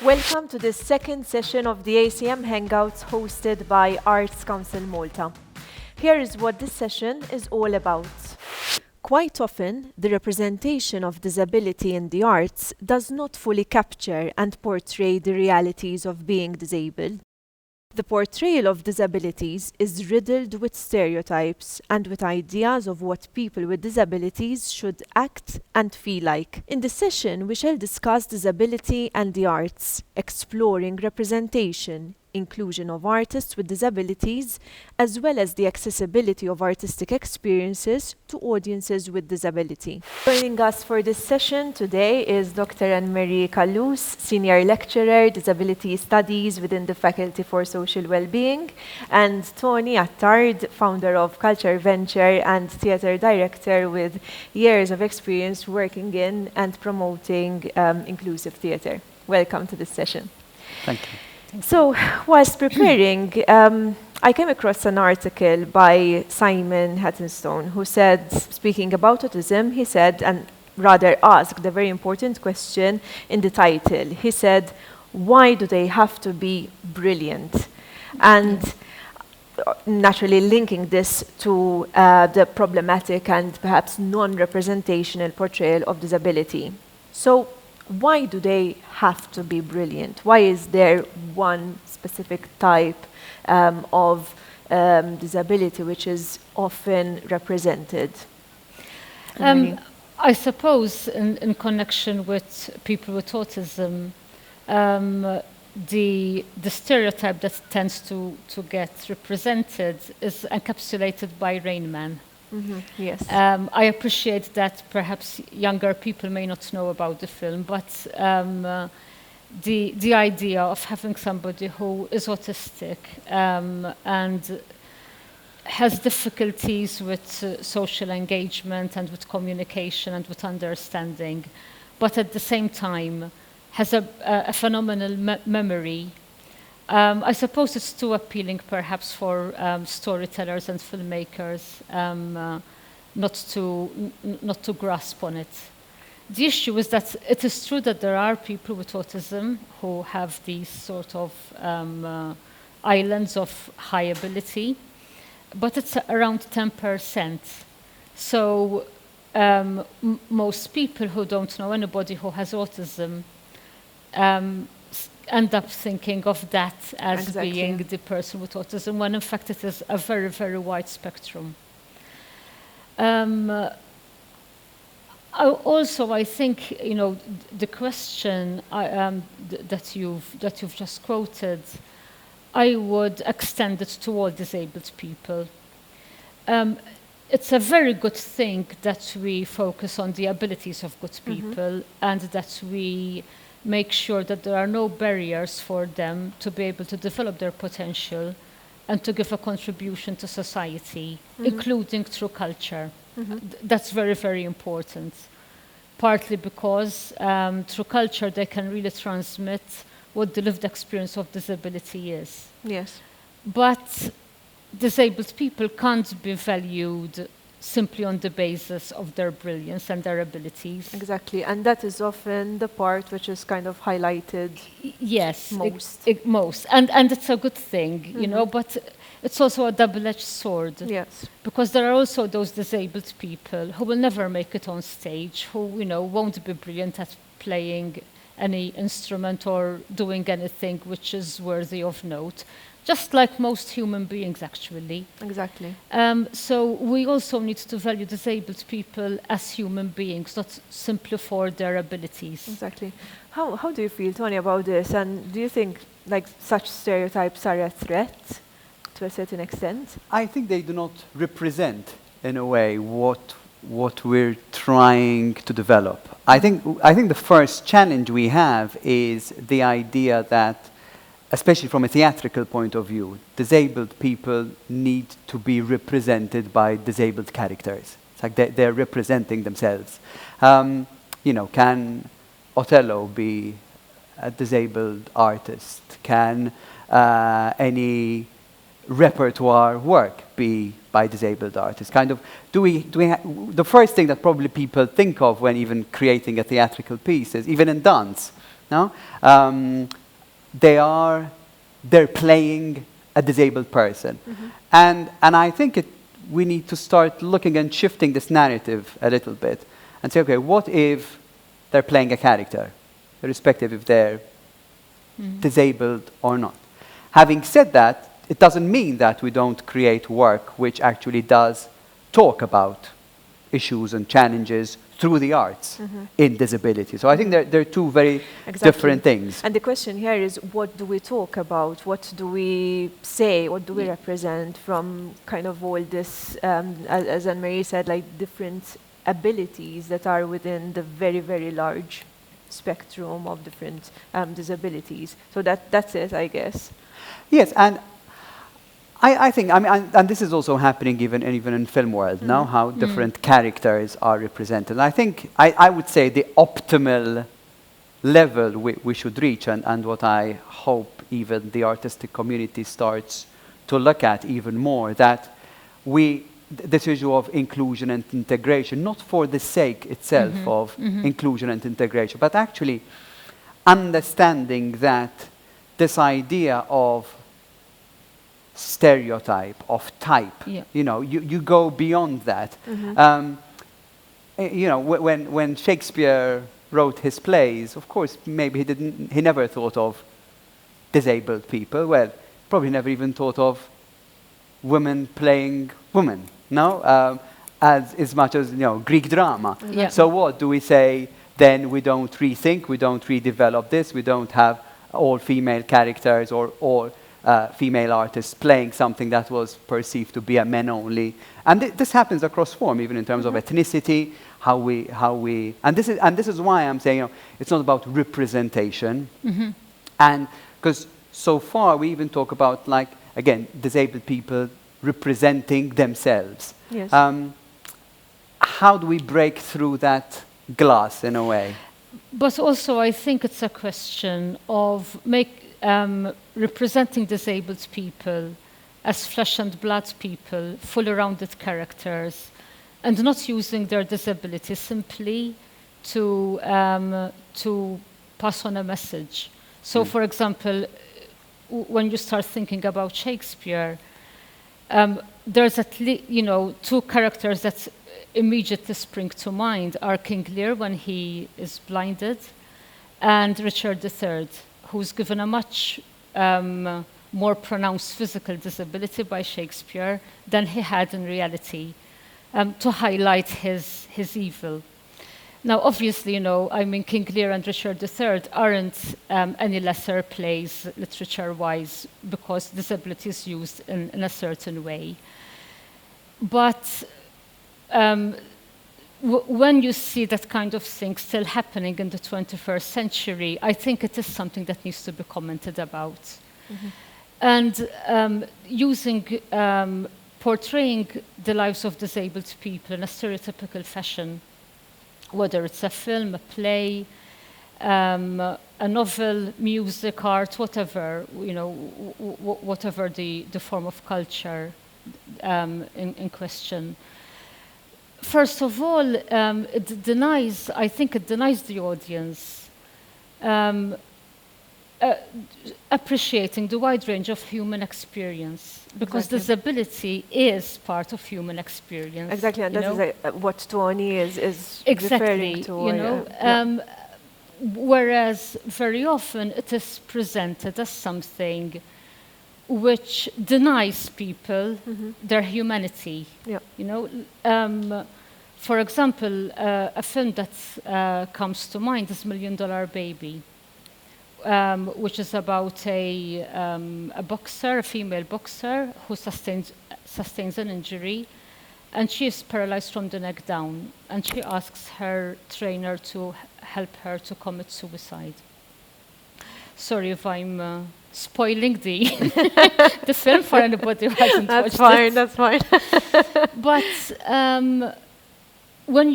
Welcome to the second session of the ACMHangouts hosted by Arts Council Malta. Here is what this session is all about. Quite often, the representation of disability in the arts does not fully capture and portray the realities of being disabled. The portrayal of disabilities is riddled with stereotypes and with ideas of what people with disabilities should act and feel like. In this session, we shall discuss disability and the arts, exploring representation, inclusion of artists with disabilities, as well as the accessibility of artistic experiences to audiences with disability. Joining us for this session today is Dr. Anne-Marie Callus, Senior Lecturer, Disability Studies within the Faculty for Social Wellbeing, and Tony Attard, founder of Culture Venture and Theatre Director with years of experience working in and promoting inclusive theatre. Welcome to this session. Thank you. So, whilst preparing, I came across an article by Simon Hattenstone who said, speaking about autism, he said, and rather asked a very important question in the title. He said, why do they have to be brilliant? And naturally linking this to the problematic and perhaps non-representational portrayal of disability. So, why do they have to be brilliant? Why is there one specific type of disability which is often represented? I suppose in connection with people with autism, the stereotype that tends to get represented is encapsulated by Rain Man. Mm-hmm. Yes. I appreciate that perhaps younger people may not know about the film, but the idea of having somebody who is autistic and has difficulties with social engagement and with communication and with understanding, but at the same time has a phenomenal memory. I suppose it's too appealing perhaps for storytellers and filmmakers not to grasp on it. The issue is that it is true that there are people with autism who have these sort of islands of high ability, but it's around 10%. So most people who don't know anybody who has autism end up thinking of that as being the person with autism, when in fact it is a very, very wide spectrum. Also, I think the question that you've just quoted, I would extend it to all disabled people. It's a very good thing that we focus on the abilities of good people and that we make sure that there are no barriers for them to be able to develop their potential and to give a contribution to society, including through culture. That's very, very important. Partly because through culture they can really transmit what the lived experience of disability is. Yes. But disabled people can't be valued simply on the basis of their brilliance and their abilities. Exactly, and that is often the part which is kind of highlighted most. And it's a good thing, but it's also a double-edged sword. Yes. Because there are also those disabled people who will never make it on stage, who won't be brilliant at playing any instrument or doing anything which is worthy of note. Just like most human beings, actually. Exactly. So we also need to value disabled people as human beings, not simply for their abilities. Exactly. How do you feel, Tony, about this? And do you think such stereotypes are a threat to a certain extent? I think they do not represent, in a way, what we're trying to develop. I think the first challenge we have is the idea that, especially from a theatrical point of view, disabled people need to be represented by disabled characters. It's like they're representing themselves. Can Othello be a disabled artist? Can any repertoire work be by disabled artists? The first thing that probably people think of when even creating a theatrical piece is, even in dance, No, they're playing a disabled person, and I think we need to start looking and shifting this narrative a little bit, and say, okay, what if they're playing a character, irrespective if they're disabled or not. Having said that, it doesn't mean that we don't create work which actually does talk about issues and challenges through the arts in disability. So I think they're two very different things. And the question here is, what do we talk about? What do we say? What do we represent from kind of all this, as Anne-Marie said, like different abilities that are within the very, very large spectrum of different disabilities. So that's it, I guess. Yes, and I think, I mean, and this is also happening even in film world now, how different characters are represented. I think, I would say the optimal level we should reach, and what I hope even the artistic community starts to look at even more, that this issue of inclusion and integration, not for the sake itself of inclusion and integration, but actually understanding that this idea of stereotype, of type, you know, you go beyond that. You know, when Shakespeare wrote his plays, of course, maybe he never thought of disabled people. Well, probably never even thought of women playing women, no? As much as, you know, Greek drama. So what do we say then? We don't rethink, we don't redevelop this, we don't have all female characters or all female artists playing something that was perceived to be a men only. And this happens across form, even in terms of ethnicity, how we, and this is why I'm saying, you know, it's not about representation. And because so far we even talk about, like, again, disabled people representing themselves. Yes. How do we break through that glass in a way? But also, I think it's a question of representing disabled people as flesh and blood people, fully rounded characters, and not using their disability simply to pass on a message. So, for example, when you start thinking about Shakespeare, there's at least, you know, two characters that immediately spring to mind are King Lear when he is blinded, and Richard III, who's given a much more pronounced physical disability by Shakespeare than he had in reality, to highlight his evil. Now, obviously, you know, I mean, King Lear and Richard III aren't any lesser plays literature-wise because disability is used in a certain way. But when you see that kind of thing still happening in the 21st century, I think it is something that needs to be commented about. And portraying the lives of disabled people in a stereotypical fashion, whether it's a film, a play, a novel, music, art, whatever, you know, whatever the form of culture in question. First of all, I think it denies the audience appreciating the wide range of human experience, because disability is part of human experience. Exactly, and that is what Tony is referring to. You know, whereas very often it is presented as something which denies people their humanity. You know, for example, a film that comes to mind is $1 Million Baby, which is about a boxer, a female boxer, who sustains an injury, and she is paralyzed from the neck down, and she asks her trainer to help her to commit suicide. Sorry if I'm spoiling the the film for anybody who hasn't watched it. That's fine. But when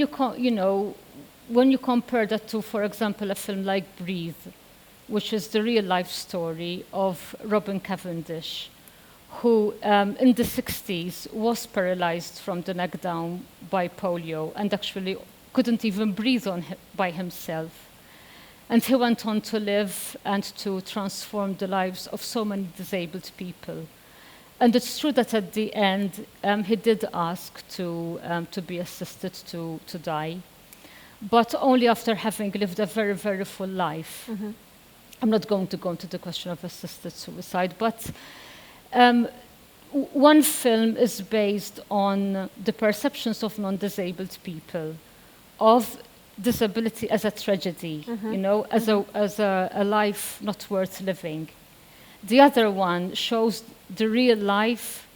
you compare that to, for example, a film like Breathe, which is the real life story of Robin Cavendish, who in the 60s was paralyzed from the neck down by polio and actually couldn't even breathe by himself. And he went on to live and to transform the lives of so many disabled people. And it's true that at the end, he did ask to be assisted to die, but only after having lived a very, very full life. I'm not going to go into the question of assisted suicide, but one film is based on the perceptions of non-disabled people of disability as a tragedy, you know, as a life not worth living. The other one shows the real life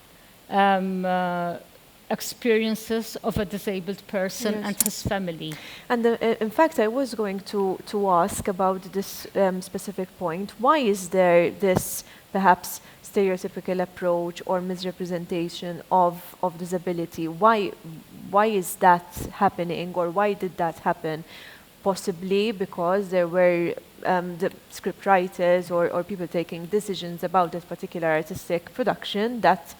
experiences of a disabled person and his family. And in fact, I was going to ask about this specific point. Why is there this perhaps stereotypical approach or misrepresentation of disability? Why is that happening, or why did that happen? Possibly because there were the script writers or people taking decisions about this particular artistic production that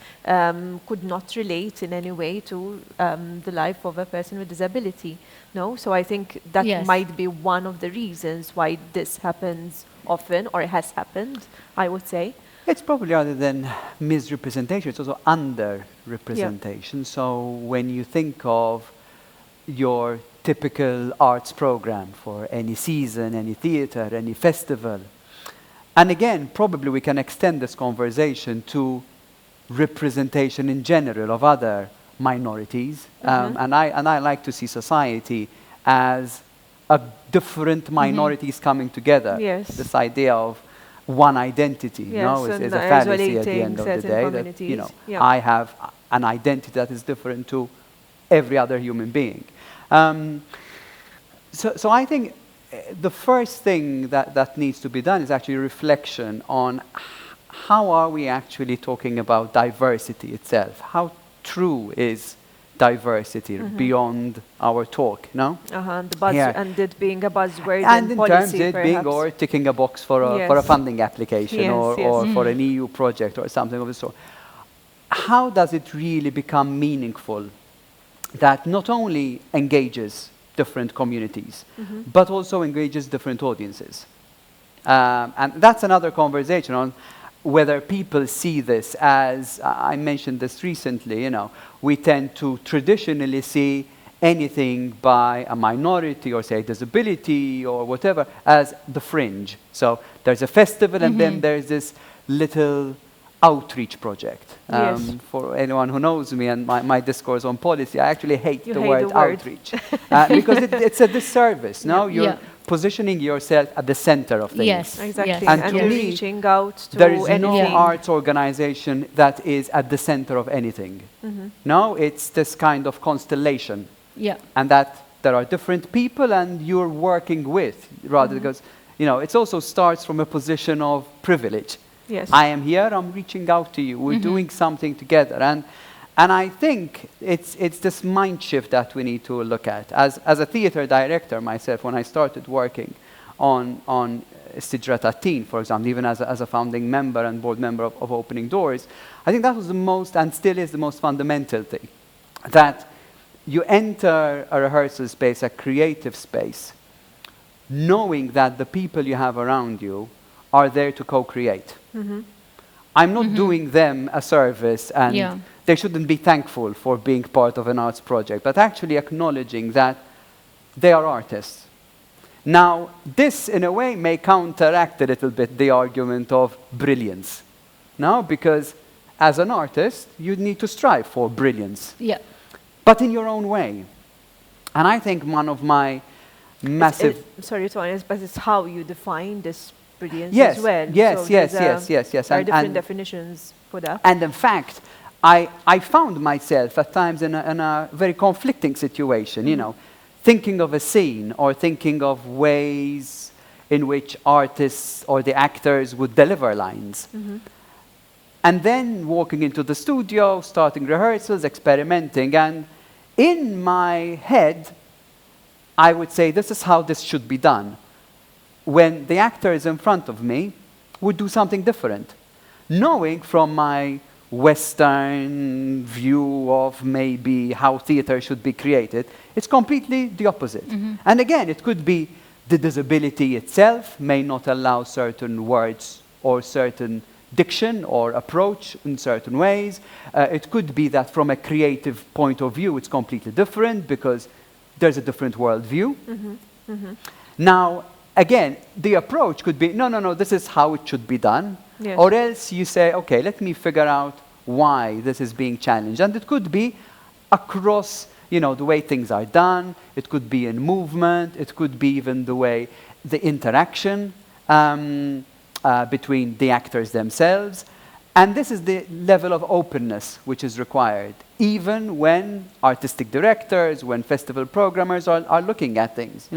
could not relate in any way to the life of a person with disability. No? So I think that might be one of the reasons why this happens often, or has happened, I would say. It's probably rather than misrepresentation, it's also under-representation. Yeah. So when you think of your typical arts program for any season, any theater, any festival, and again, probably we can extend this conversation to representation in general of other minorities. And I like to see society as a different minorities coming together. Yes. This idea of one identity, you know, is a fallacy at the end of the day. That, you know, I have an identity that is different to every other human being. So I think the first thing that needs to be done is actually reflection on how are we actually talking about diversity itself? How true is diversity beyond our talk, no? And it being a buzzword and in in terms policy, of it being or ticking a box for a funding application or for an EU project or something of the sort. How does it really become meaningful that not only engages different communities, but also engages different audiences? And that's another conversation on whether people see this as, I mentioned this recently, you know, we tend to traditionally see anything by a minority or say disability or whatever as the fringe. So there's a festival and then there's this little outreach project. For anyone who knows me and my discourse on policy, I actually hate the word outreach because it's a disservice. No, you're positioning yourself at the center of things. Yes, exactly. And and to you're me, reaching out to there is anything. no arts organization that is at the center of anything. No, it's this kind of constellation. And that there are different people and you're working with, rather because, you know, it also starts from a position of privilege. Yes. I am here, I'm reaching out to you, we're doing something together. And I think it's this mind shift that we need to look at. As a theater director myself, when I started working on Istijra, for example, even as a founding member and board member of Opening Doors, I think that was the most, and still is the most fundamental thing, that you enter a rehearsal space, a creative space, knowing that the people you have around you are there to co-create. I'm not doing them a service and they shouldn't be thankful for being part of an arts project, but actually acknowledging that they are artists. Now, this in a way may counteract a little bit the argument of brilliance. No, because as an artist, you need to strive for brilliance. But in your own way. And I think one of my massive... sorry to honest, but it's how you define this brilliance as well. Yes. There are different definitions for that. And in fact, I found myself at times in a very conflicting situation, you know, thinking of a scene or thinking of ways in which artists or the actors would deliver lines. And then walking into the studio, starting rehearsals, experimenting, and in my head, I would say, this is how this should be done. When the actors in front of me would do something different, knowing from my Western view of maybe how theater should be created, it's completely the opposite. And again, it could be The disability itself may not allow certain words or certain diction or approach in certain ways. It could be that from a creative point of view, it's completely different because there's a different worldview. Now, again, the approach could be, no, this is how it should be done. Yes. Or else you say, okay, let me figure out why this is being challenged. And it could be across, the way things are done. It could be in movement. It could be even the way the interaction between the actors themselves. And this is the level of openness which is required, even when artistic directors, when festival programmers are looking at things.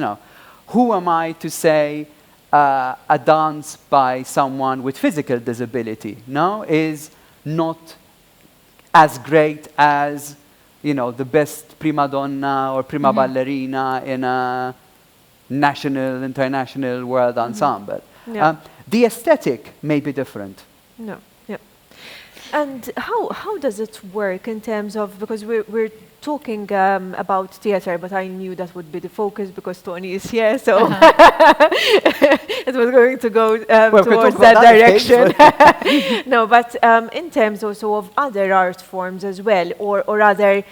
Who am I to say a dance by someone with physical disability, is not as great as, the best prima donna or prima ballerina in a national, international world ensemble. Yeah. The aesthetic may be different. No. Yeah. And how does it work in terms of, because we're talking about theatre, but I knew that would be the focus because Tony is here, so it was going to go towards that direction. No, but in terms also of other art forms as well, or other,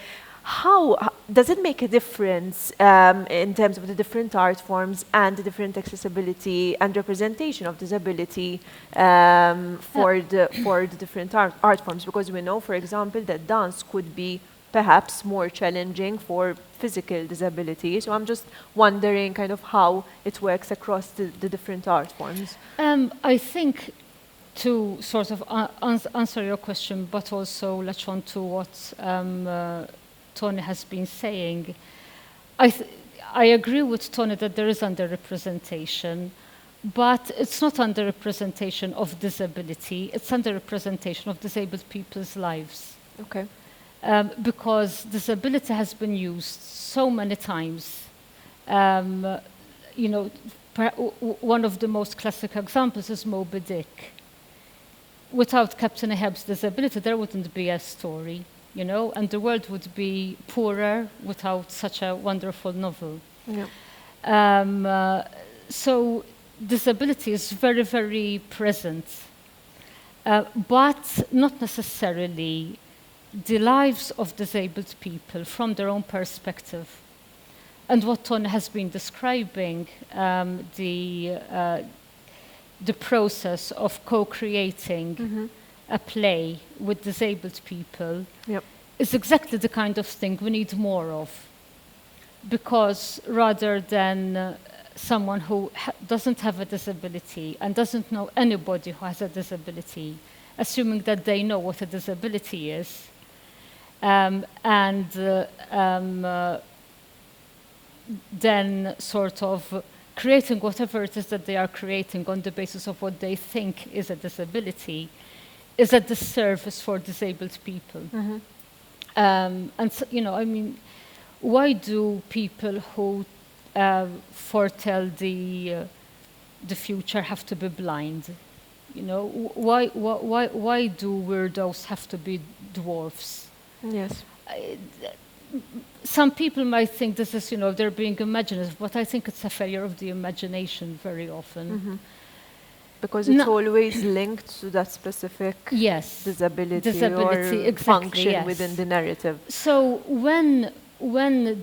how does it make a difference in terms of the different art forms and the different accessibility and representation of disability for the different art forms? Because we know, for example, that dance could be perhaps more challenging for physical disability. So I'm just wondering kind of how it works across the different art forms. I think to sort of answer your question, but also latch on to what Tony has been saying, I agree with Tony that there is underrepresentation, but it's not underrepresentation of disability, it's underrepresentation of disabled people's lives. Okay. Because disability has been used so many times. One of the most classic examples is Moby Dick. Without Captain Ahab's disability, there wouldn't be a story, and the world would be poorer without such a wonderful novel. Yeah. So disability is very, very present, but not necessarily the lives of disabled people from their own perspective. And what Tony has been describing, the process of co-creating a play with disabled people is exactly the kind of thing we need more of. Because rather than someone who doesn't have a disability and doesn't know anybody who has a disability, assuming that they know what a disability is, then sort of creating whatever it is that they are creating on the basis of what they think is a disability is a disservice for disabled people. And so, why do people who foretell the future have to be blind? Why do weirdos have to be dwarfs? Yes. Some people might think this is, they're being imaginative, but I think it's a failure of the imagination very often. Because it's always linked to that specific disability or exactly, function within the narrative. So when in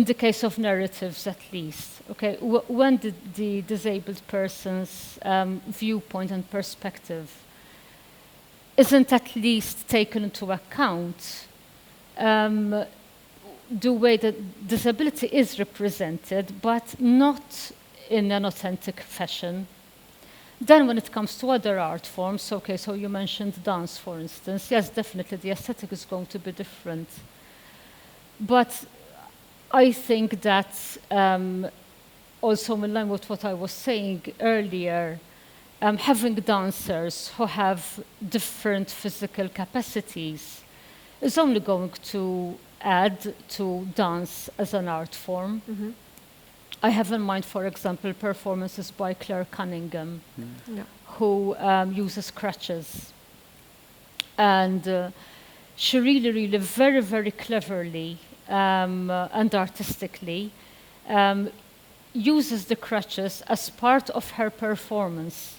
the case of narratives at least, okay, when the disabled person's viewpoint and perspective isn't at least taken into account, the way that disability is represented, but not in an authentic fashion. Then when it comes to other art forms, okay, so you mentioned dance, for instance. Yes, definitely, the aesthetic is going to be different. But I think that also in line with what I was saying earlier, having dancers who have different physical capacities is only going to add to dance as an art form. I have in mind, for example, performances by Claire Cunningham, who uses crutches. And she really, really very, very cleverly and artistically uses the crutches as part of her performance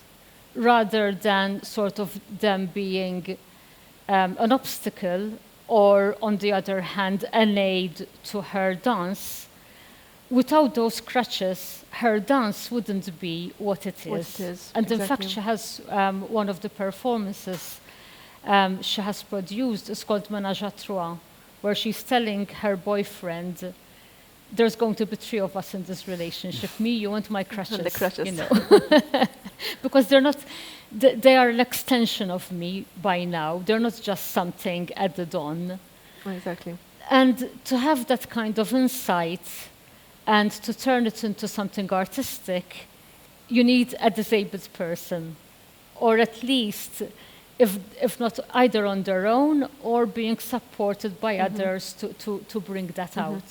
rather than sort of them being an obstacle or, on the other hand, an aid to her dance. Without those crutches, her dance wouldn't be what it is. And in fact, she has one of the performances she has produced is called Ménage à Trois, where she's telling her boyfriend, there's going to be 3 of us in this relationship, me, you, and my crutches. And the crutches. You know. Because they're not, they are an extension of me by now. They're not just something added on. Exactly. And to have that kind of insight and to turn it into something artistic, you need a disabled person, or at least, if not either on their own or being supported by others to bring that out.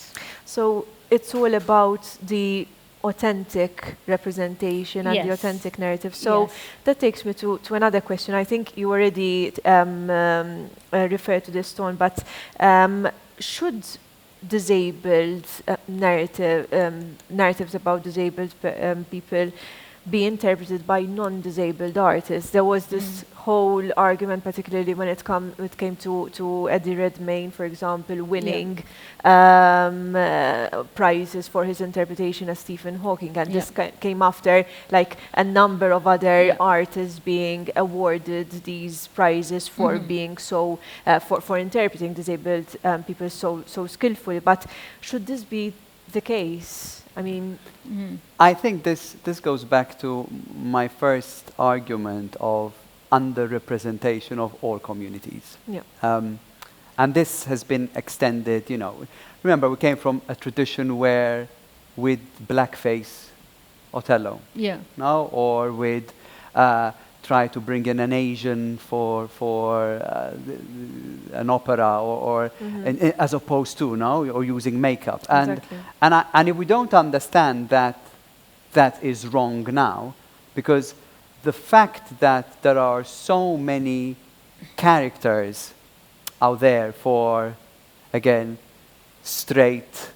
So it's all about the authentic representation and the authentic narrative. So that takes me to another question. I think you already referred to this, Dawn, but should disabled narratives about disabled people be interpreted by non-disabled artists? There was this whole argument, particularly when it came to Eddie Redmayne, for example, winning prizes for his interpretation as Stephen Hawking, and this came after like a number of other artists being awarded these prizes for being so for interpreting disabled people so skillfully. But should this be the case? I mean, I think this goes back to my first argument of underrepresentation of all communities. And this has been extended, you know. Remember, we came from a tradition where with blackface Othello, no? Or with try to bring in an Asian for an opera, or as opposed to, no, or using makeup. And if we don't understand that that is wrong now, because the fact that there are so many characters out there for, again, straight,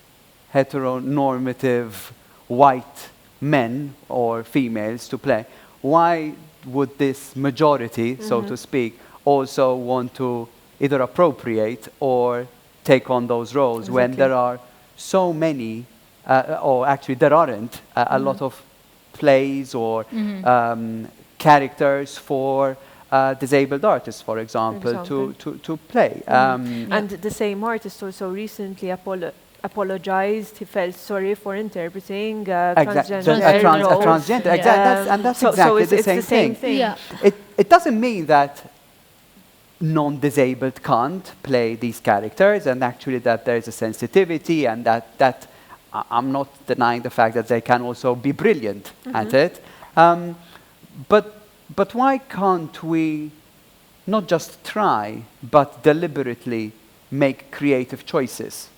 heteronormative, white men or females to play, why would this majority, so to speak, also want to either appropriate or take on those roles when there are so many, or actually there aren't a lot of plays or characters for disabled artists, for example, to play. And the same artist also recently apologized. He felt sorry for interpreting transgender roles. Transgender, and that's exactly the same thing. It doesn't mean that non-disabled can't play these characters, and actually that there is a sensitivity, and that I'm not denying the fact that they can also be brilliant at it. But why can't we not just try, but deliberately make creative choices?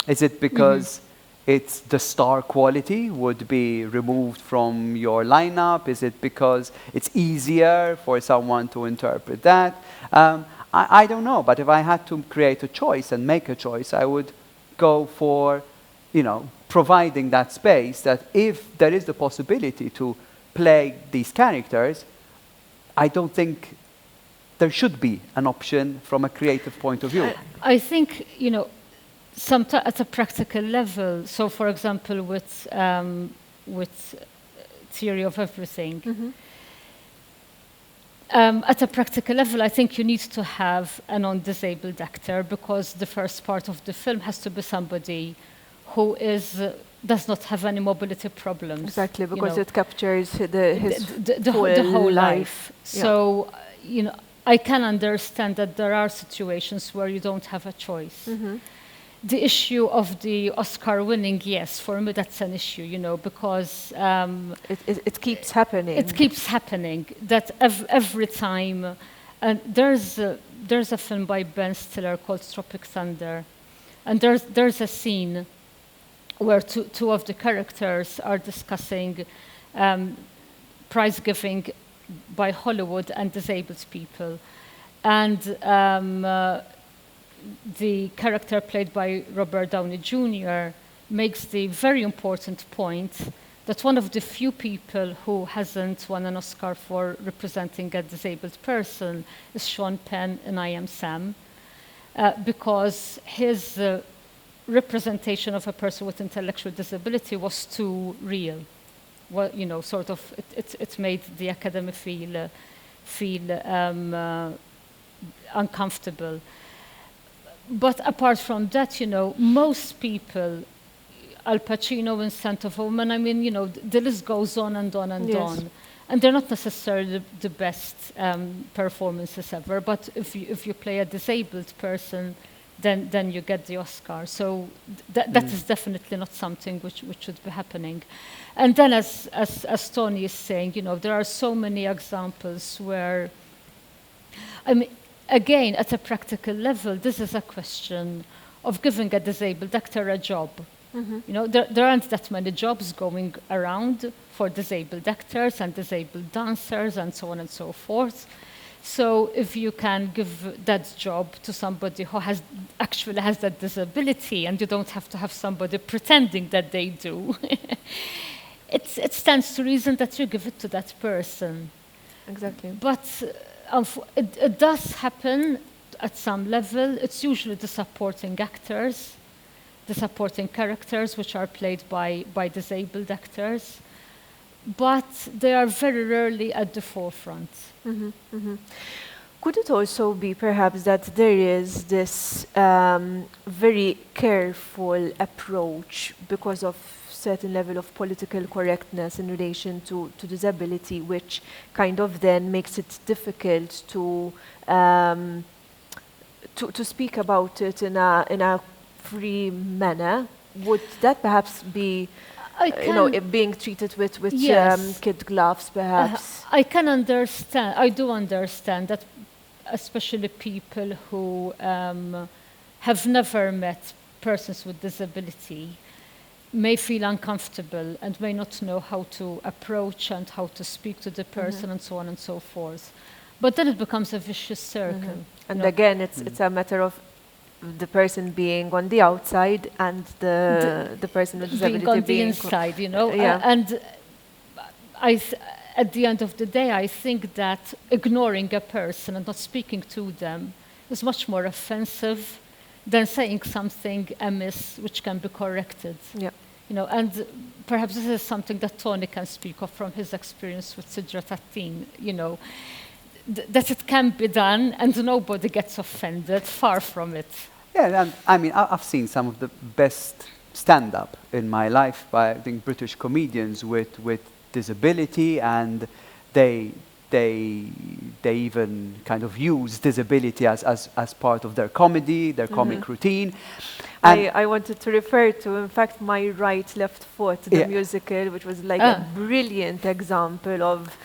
Is it because it's the star quality would be removed from your lineup? Is it because it's easier for someone to interpret that? I don't know, but if I had to create a choice and make a choice, I would go for, you know, providing that space that if there is the possibility to play these characters, I don't think there should be an option from a creative point of view. I think, you know, sometimes at a practical level, so for example with Theory of Everything, at a practical level, I think you need to have a non-disabled actor, because the first part of the film has to be somebody who does not have any mobility problems. Exactly, because it captures the whole life. So, you know, I can understand that there are situations where you don't have a choice. The issue of the Oscar winning, yes, for me that's an issue, you know, because it keeps happening. It keeps happening. That every time, and there's a film by Ben Stiller called Tropic Thunder, and there's a scene where two of the characters are discussing prize giving by Hollywood and disabled people, and the character played by Robert Downey Jr. makes the very important point that one of the few people who hasn't won an Oscar for representing a disabled person is Sean Penn in I Am Sam, because his representation of a person with intellectual disability was too real. Well, you know, sort of, it made the Academy feel uncomfortable. But apart from that, you know, most people, Al Pacino in Scent of a Woman, I mean, you know, the list goes on and on and on. And they're not necessarily the best performances ever, but if you play a disabled person, then you get the Oscar. So that is definitely not something which should be happening. And then as Tony is saying, you know, there are so many examples where, I mean, again, at a practical level, this is a question of giving a disabled actor a job. You know, there aren't that many jobs going around for disabled actors and disabled dancers and so on and so forth. So if you can give that job to somebody who actually has that disability, and you don't have to have somebody pretending that they do, it stands to reason that you give it to that person. Exactly. But it does happen at some level. It's usually the supporting actors, the supporting characters, which are played by disabled actors. But they are very rarely at the forefront. Could it also be perhaps that there is this very careful approach because of certain level of political correctness in relation to disability, which kind of then makes it difficult to speak about it in a free manner? Would that perhaps be it being treated with Yes. kid gloves, perhaps? I can understand. I do understand that, especially people who have never met persons with disability may feel uncomfortable and may not know how to approach and how to speak to the person and so on and so forth. But then it becomes a vicious circle. And again, it's a matter of the person being on the outside and the person with disability being on the inside, you know. And at the end of the day, I think that ignoring a person and not speaking to them is much more offensive than saying something amiss which can be corrected. Yeah. You know, and perhaps this is something that Tony can speak of from his experience with Sidra Tattin, you know, that it can be done and nobody gets offended, far from it. Yeah, and I mean, I've seen some of the best stand-up in my life by, I think, British comedians with disability, and they even kind of use disability as part of their comedy, their comic routine. And I wanted to refer to, in fact, My Right Left Foot, the musical, which was like a brilliant example of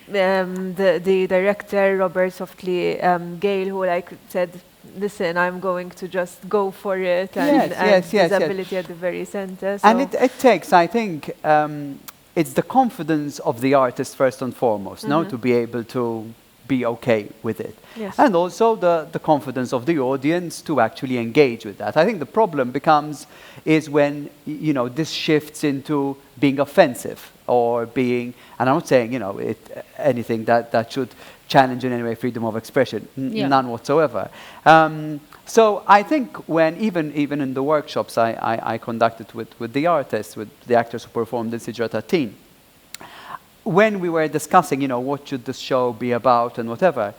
the director, Robert Softly Gale, who like said, listen, I'm going to just go for it, and disability at the very center. So. And it takes, I think, it's the confidence of the artist first and foremost, to be able to be okay with it. Yes. And also the confidence of the audience to actually engage with that. I think the problem is when, you know, this shifts into being offensive or being, and I'm not saying, you know, anything that should challenge in any way freedom of expression, none whatsoever. So I think when even in the workshops I conducted with the artists, with the actors who performed in Sidra Tattin, when we were discussing, you know, what should this show be about and whatever,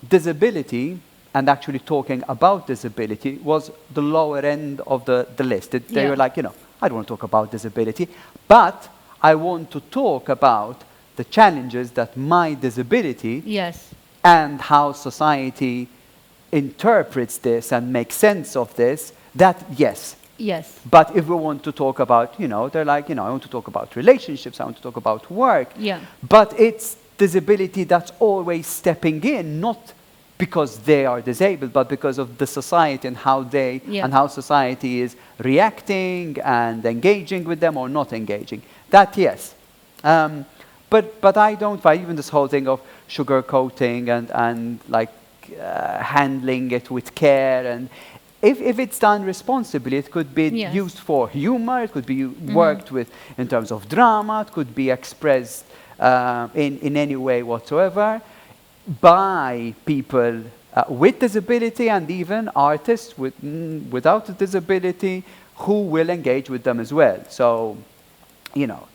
disability and actually talking about disability was the lower end of the list. They were like, you know, I don't want to talk about disability, but I want to talk about the challenges that my disability and how society interprets this and makes sense of this, that yes. But if we want to talk about, you know, they're like, you know, I want to talk about relationships, I want to talk about work. But it's disability that's always stepping in, not because they are disabled, but because of the society and how and how society is reacting and engaging with them or not engaging. That, yes. But I don't find even this whole thing of sugarcoating and like handling it with care, and if it's done responsibly, it could be Yes. used for humor, it could be worked with in terms of drama, it could be expressed in any way whatsoever by people with disability and even artists without a disability who will engage with them as well. So, you know,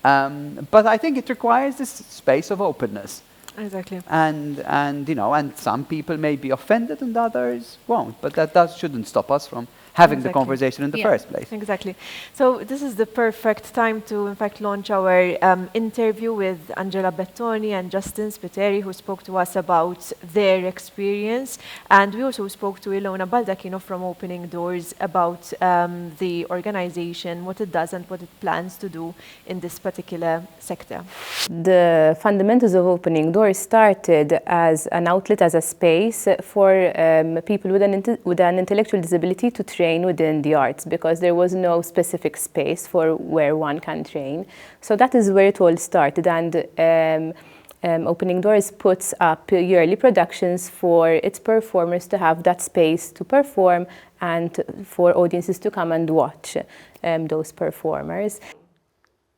but I think it requires this space of openness. Exactly. And you know, and some people may be offended and others won't, but that shouldn't stop us from having the Exactly. conversation in the Yeah. first place. Exactly. So this is the perfect time to, in fact, launch our interview with Angela Bettoni and Justin Spiteri, who spoke to us about their experience. And we also spoke to Ilona Baldacchino from Opening Doors about the organization, what it does and what it plans to do in this particular sector. The fundamentals of Opening Doors started as an outlet, as a space for people with an intellectual disability to train within the arts, because there was no specific space for where one can train. So that is where it all started, and Opening Doors puts up yearly productions for its performers to have that space to perform and for audiences to come and watch those performers.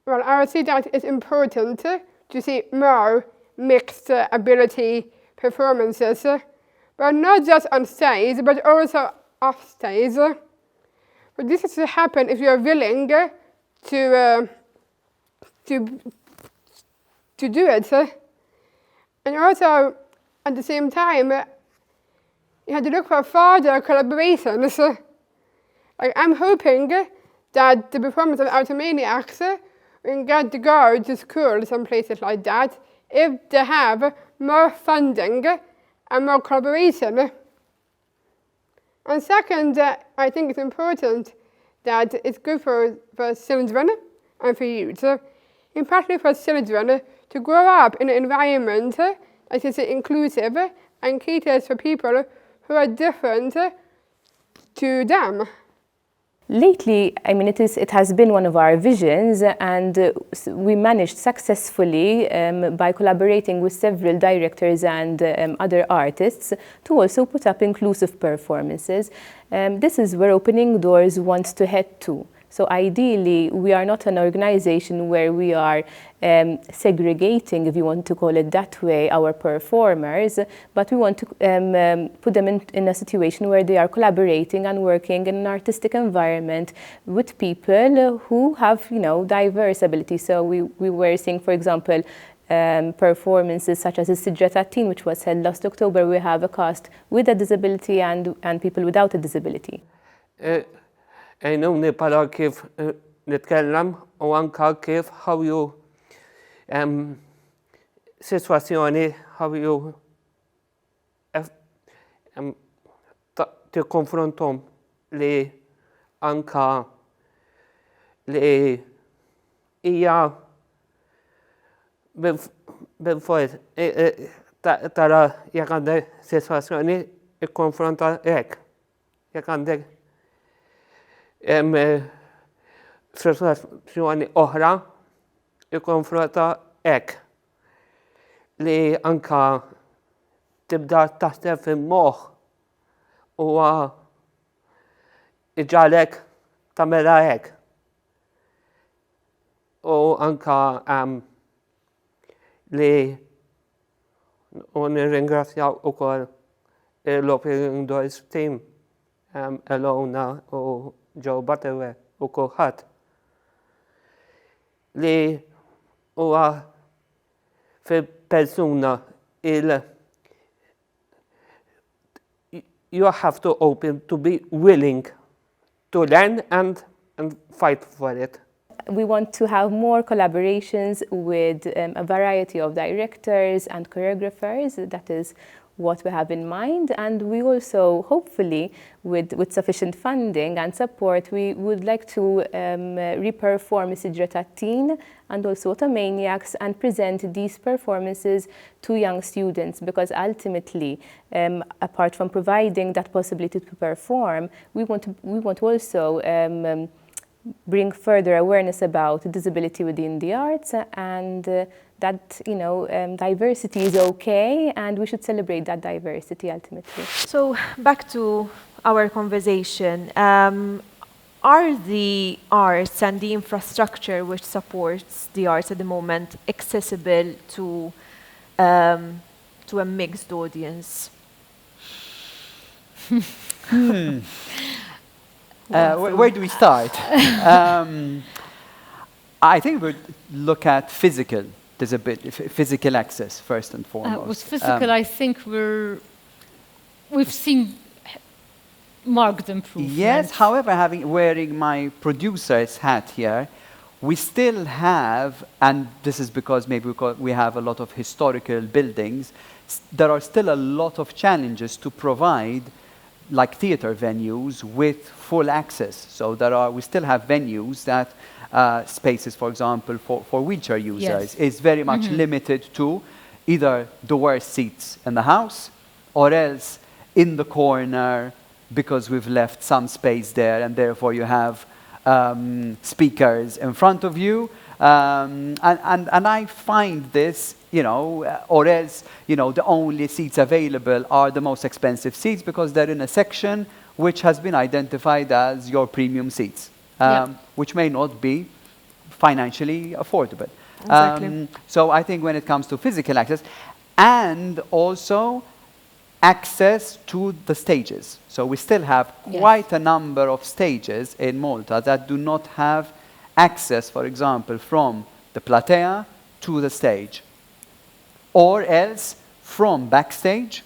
Well, I would say that it's important to see more mixed ability performances, but not just on stage, but also off stage. But this has to happen if you're willing to do it. And also, at the same time, you have to look for further collaborations. Like, I'm hoping that the performance of Automaniacs will get to go to schools and places like that if they have more funding and more collaboration. And second, I think it's important that it's good for children and for youth, in particular for children, to grow up in an environment that is inclusive and caters for people who are different to them. Lately, I mean, it has been one of our visions, and we managed successfully by collaborating with several directors and other artists to also put up inclusive performances. This is where Opening Doors wants to head to. So ideally, we are not an organization where we are segregating, if you want to call it that way, our performers, but we want to put them in a situation where they are collaborating and working in an artistic environment with people who have, you know, diverse abilities. So we were seeing, for example, performances such as the Sidra Teen, which was held last October. We have a cast with a disability and people without a disability. Għajnuni pala kif nitkellem u anka kif ħawju situazzjoni ħawju tikkonfrontom li anka li hija bil-fort tara jekk għandek situazzjoni ikkonfronta hekk. Jekk għandek situazzjoni oħra ikkonfronta hekk li anka tibda taħseb fil-moħħ huwa iġalek tagħmilha hekk. U anka li nirringrazzja wkoll l-Opening Doors team, Elona u Joe Butterworth u kulħadd li huwa fil-persuna you have to open to be willing to learn and fight for it. We want to have more collaborations with a variety of directors and choreographers. That is what we have in mind, and we also, hopefully, with sufficient funding and support, we would like to re-perform Sidra Teen and also Automaniacs and present these performances to young students, because ultimately, apart from providing that possibility to perform, we want to also bring further awareness about disability within the arts, and that, you know, diversity is okay, and we should celebrate that diversity ultimately. So back to our conversation, are the arts and the infrastructure which supports the arts at the moment accessible to a mixed audience? Where do we start? I think we look at physical physical access first and foremost. With physical, I think we've seen marked improvement. Yes, however, wearing my producer's hat here, we still have, and this is because maybe we have a lot of historical buildings, there are still a lot of challenges to provide like theater venues with full access. So we still have venues that spaces, for example, for wheelchair users is very much limited to either the worst seats in the house or else in the corner because we've left some space there and therefore you have speakers in front of you. And I find this, or else, the only seats available are the most expensive seats because they're in a section which has been identified as your premium seats, which may not be financially affordable. Exactly. So I think when it comes to physical access and also access to the stages. So we still have quite a number of stages in Malta that do not have access, for example, from the platea to the stage, or else from backstage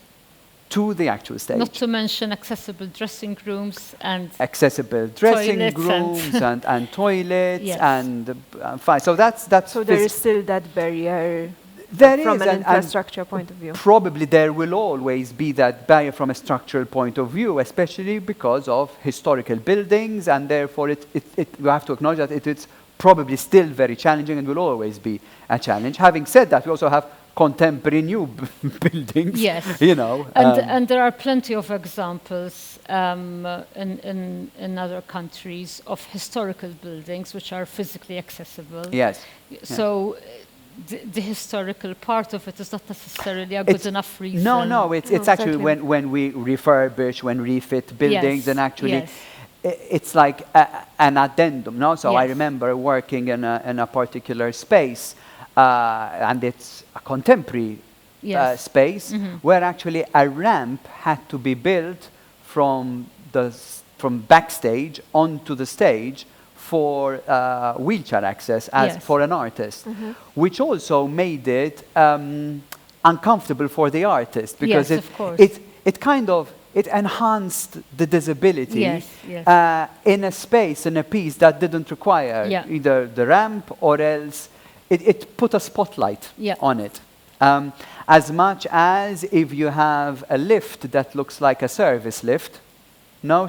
to the actual stage. Not to mention accessible dressing rooms and accessible dressing toilets rooms and toilets Yes. and fine. So that's So there is still that barrier there from is, an and infrastructure point of view. probably there will always be that barrier from a structural point of view, especially because of historical buildings, and therefore we have to acknowledge that it's probably still very challenging and will always be a challenge. Having said that, we also have contemporary new buildings. Yes. And there are plenty of examples in other countries of historical buildings which are physically accessible. Yes. So the historical part of it is not necessarily a good enough reason. No, it's actually exactly. when we refurbish, when refit buildings, Yes, and actually yes. it's like an addendum, no? So I Yes. remember working in a particular space, and it's a contemporary Yes. space where actually a ramp had to be built from backstage onto the stage for wheelchair access as Yes. for an artist, which also made it uncomfortable for the artist because Yes, of course. it enhanced the disability Yes, yes. in a space, in a piece that didn't require either the ramp or else it put a spotlight on it. As much as if you have a lift that looks like a service lift,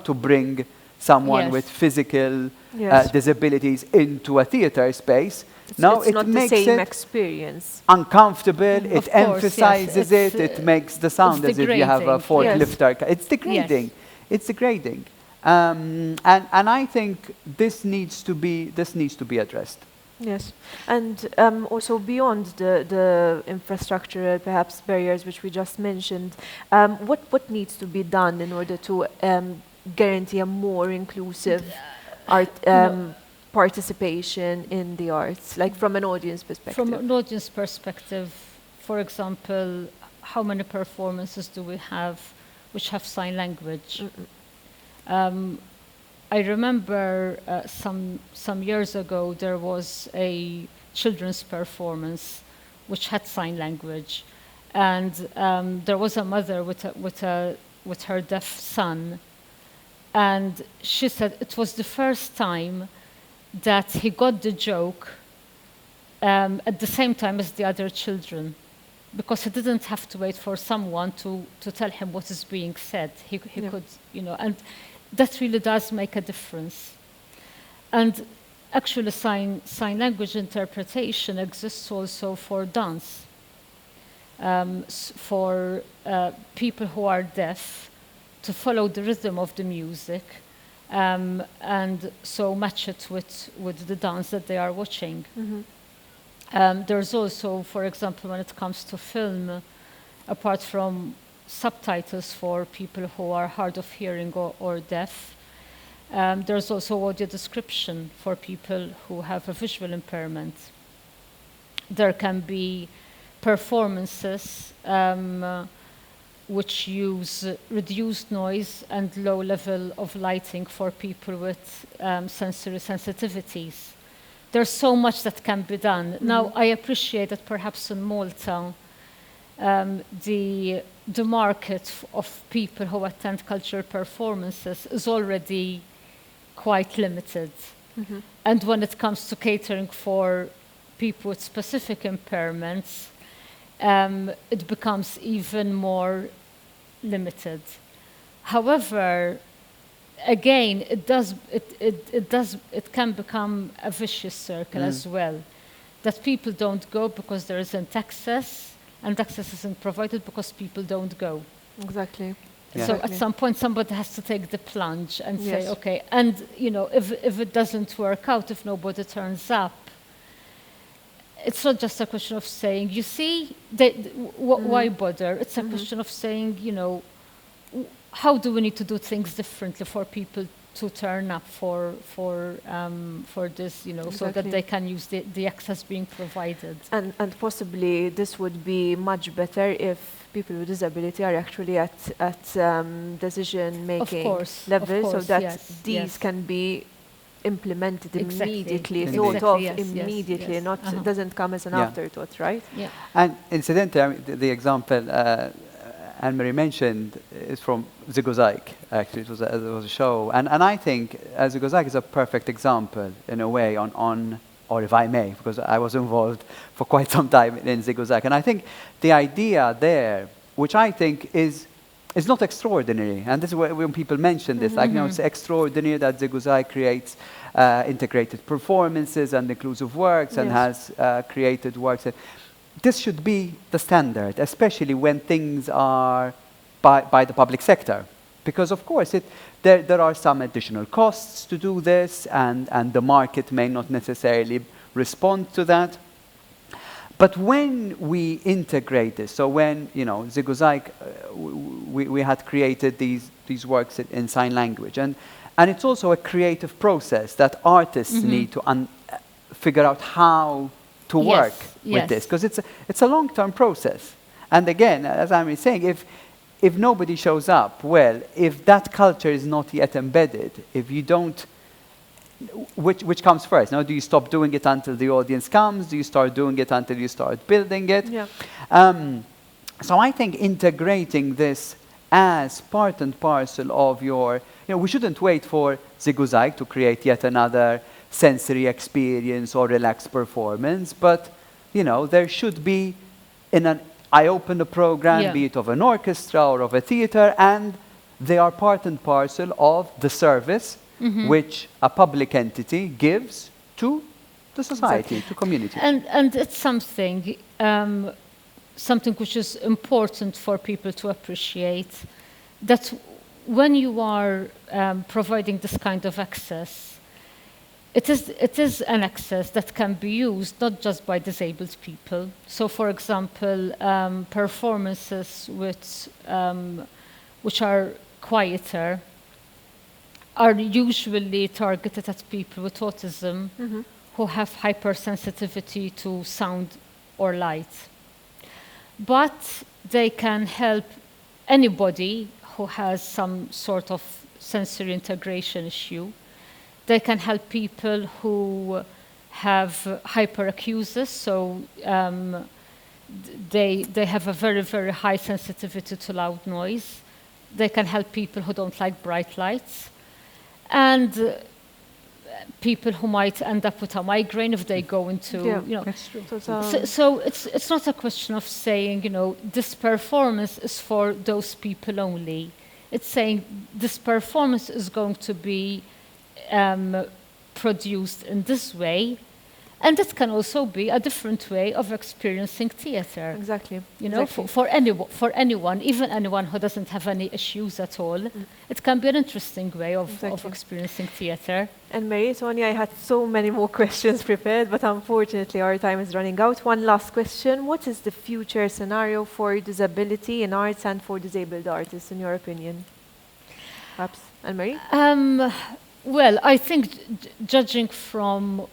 to bring someone with physical disabilities into a theater space, It's not the makes same it experience. uncomfortable, it Of course, emphasizes yes. it makes the sound it's as if you have a degrading. forklifter. It's degrading. It's degrading. And I think this needs to be addressed. Yes, and also beyond the infrastructural perhaps barriers which we just mentioned, what needs to be done in order to guarantee a more inclusive art participation in the arts, like from an audience perspective? From an audience perspective, for example, how many performances do we have which have sign language? I remember some years ago there was a children's performance which had sign language, and there was a mother with her deaf son, and she said it was the first time that he got the joke at the same time as the other children, because he didn't have to wait for someone to tell him what is being said. He could, and that really does make a difference. And actually sign language interpretation exists also for dance, for people who are deaf to follow the rhythm of the music, and so match it with the dance that they are watching. There's also, for example, when it comes to film, apart from subtitles for people who are hard of hearing or deaf. There's also audio description for people who have a visual impairment. There can be performances which use reduced noise and low level of lighting for people with sensory sensitivities. There's so much that can be done. Now, I appreciate that perhaps in Malta, the market of people who attend cultural performances is already quite limited. And when it comes to catering for people with specific impairments, it becomes even more limited. However, again, it can become a vicious circle as well. That people don't go because there isn't access, and access isn't provided because people don't go. Exactly. Yeah. So at some point, somebody has to take the plunge and say, Yes. okay, and if it doesn't work out, if nobody turns up, it's not just a question of saying, you see, why bother? It's a question of saying, how do we need to do things differently for people to turn up for this, so that Exactly. they can use the access being provided. And possibly this would be much better if people with disability are actually at decision-making level, so course, that yes, these yes. can be implemented Exactly. immediately, Indeed. thought of Exactly, yes, yes, immediately, yes. not doesn't come as an Yeah. afterthought, right? Yeah. And incidentally, I mean, the example Anne-Marie mentioned is from Zigozaic, actually. It was a show. And I think Zigozaic is a perfect example, in a way, or if I may, because I was involved for quite some time in Zigozaic. And I think the idea there, which I think is not extraordinary, and this is when people mention this, it's extraordinary that Zigozaic creates integrated performances and inclusive works and has created works that this should be the standard, especially when things are by the public sector. Because, of course, there are some additional costs to do this, and the market may not necessarily respond to that. But when we integrate this, so when, Zigozaic, we had created these works in sign language, and it's also a creative process that artists need to figure out how to work with this, because it's a long-term process. And again, as I'm saying, if nobody shows up, well, if that culture is not yet embedded, if you don't, which comes first? Now, do you stop doing it until the audience comes? Do you start doing it until you start building it? Yeah. So I think integrating this as part and parcel of your, we shouldn't wait for Zigozaic to create yet another sensory experience or relaxed performance, but there should be I open a program, be it of an orchestra or of a theater, and they are part and parcel of the service which a public entity gives to the society, to community. And it's something which is important for people to appreciate, that when you are providing this kind of access, it is an access that can be used not just by disabled people. So, for example, performances which are quieter are usually targeted at people with autism who have hypersensitivity to sound or light. But they can help anybody who has some sort of sensory integration issue. They can help people who have hyperacusis, so they have a very, very high sensitivity to loud noise. They can help people who don't like bright lights. And people who might end up with a migraine if they go into, That's true. So it's not a question of saying, this performance is for those people only. It's saying this performance is going to be produced in this way, And it can also be a different way of experiencing theatre. Exactly. You know, Exactly. for anyone, even anyone who doesn't have any issues at all, it can be an interesting way of Exactly. experiencing theatre. And Mary, Tony, I had so many more questions prepared, but unfortunately our time is running out. One last question. What is the future scenario for disability in arts and for disabled artists, in your opinion? Perhaps. Anne-Marie? Well, I think judging from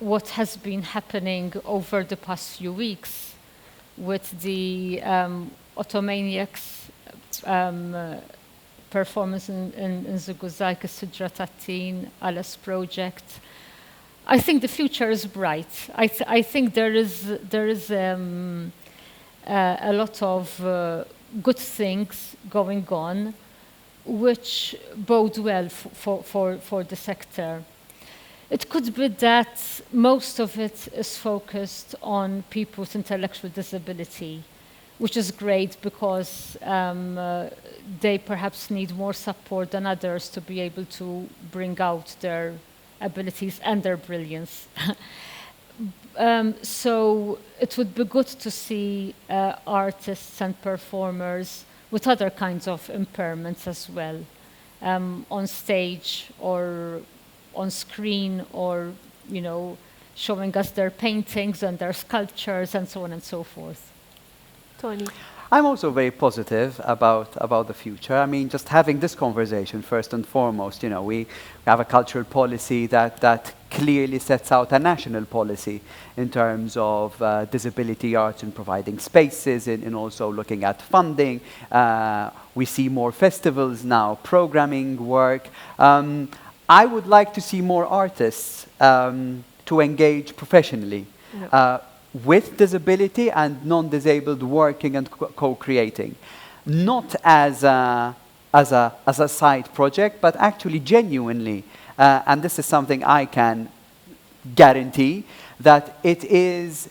what has been happening over the past few weeks with the Automaniacs performance in Zuguzaika Sidra Tattin, Alice Project, I think the future is bright. I think there is a lot of good things going on which bode well for the sector. It could be that most of it is focused on people with intellectual disability, which is great because they perhaps need more support than others to be able to bring out their abilities and their brilliance. So it would be good to see artists and performers with other kinds of impairments as well, on stage or on screen, or showing us their paintings and their sculptures and so on and so forth. Tony? I'm also very positive about the future. I mean, just having this conversation first and foremost, we have a cultural policy that clearly sets out a national policy in terms of disability arts and providing spaces and also looking at funding. We see more festivals now, programming work. I would like to see more artists to engage professionally. With disability and non-disabled working and co-creating, not as a side project, but actually genuinely. And this is something I can guarantee, that it is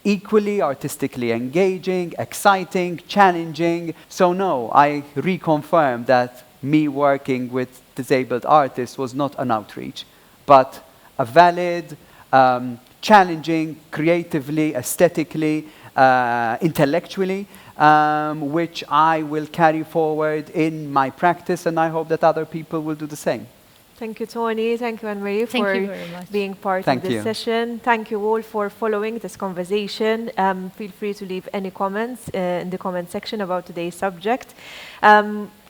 equally artistically engaging, exciting, challenging. So no, I reconfirm that me working with disabled artists was not an outreach, but a valid, challenging, creatively, aesthetically, intellectually, which I will carry forward in my practice, and I hope that other people will do the same. Thank you, Tony. Thank you, Anne-Marie, for being part of this session. Thank you all for following this conversation. Feel free to leave any comments in the comment section about today's subject.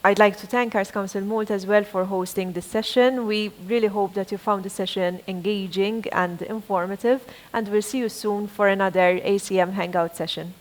I'd like to thank Arts Council Malta as well for hosting this session. We really hope that you found the session engaging and informative, and we'll see you soon for another ACM Hangout session.